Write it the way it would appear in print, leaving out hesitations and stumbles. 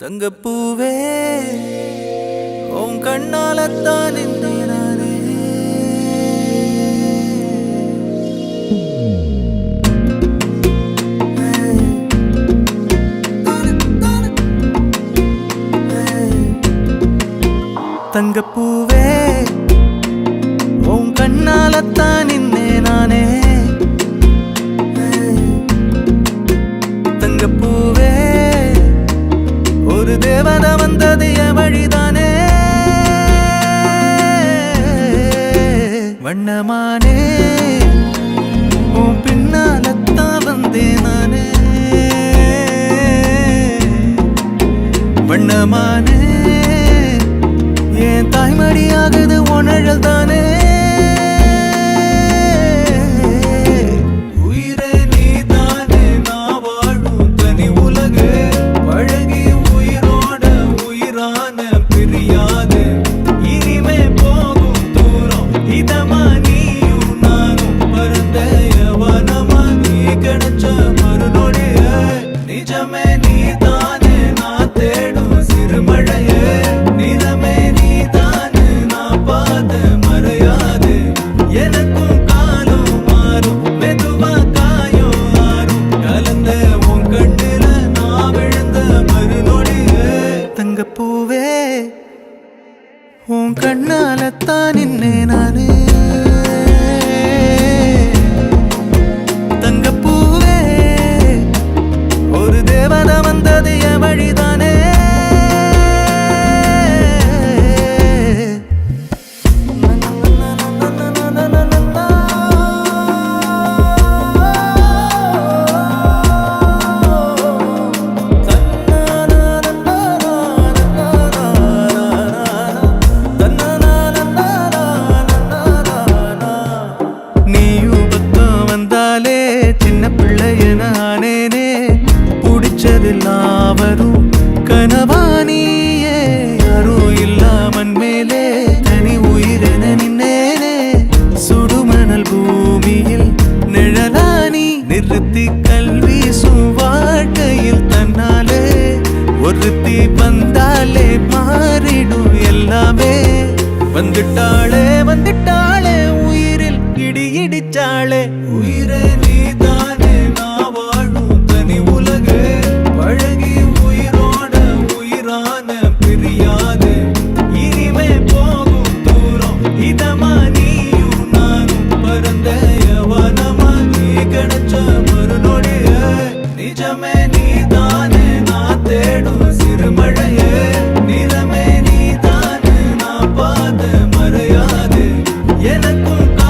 தங்கப்பூவே உன் கண்ணாலத்தான் நானே தங்கப்பூவே உன் கண்ணாலத்தான் நானே தங்கப்பூவே ஒரு தேவதை வந்தது என் வழிதானே வண்ணமானே உன் பின்னாலத்தான் வந்தேன் நானே வண்ணமானே என் தாய்மடியாகுது உணழல் தானே தங்கப்பூவே உன் கண்ணாலத்தான் நானே தங்கப்பூவே ஒரு தேவதை வந்தது என் வழிதானே சின்ன பிள்ளையன ஆனேனே புடிச்சதெல்லாம் வரும் கனவானியே யாரும் இல்லாமன் மேலே தனி உயிரென நின்னேனே சுடுமணல் பூமியில் நிழலானி நிறுத்தி கல்வி வாழ்க்கையில் தன்னாலே ஒருத்தி வந்தாலே மாறிடும் எல்லாமே வந்துட்டாளே வந்துட்டாளே உயிரில் இடி இடிச்சாளே உயிரே நீதானே நான் வாழும் தனி உலகு பழகி உயிரோட உயிரான பிரியாது இனிமே போகும் தூரம் இதமா நீயும் நானும் பரந்த யவனமா நீ கிடைச்ச மறுநொடிய நிஜமே நீதானே நான் தேடும் சிறுமழையே நிறமே நீதானே நான் பாத மறையாது எனக்கும்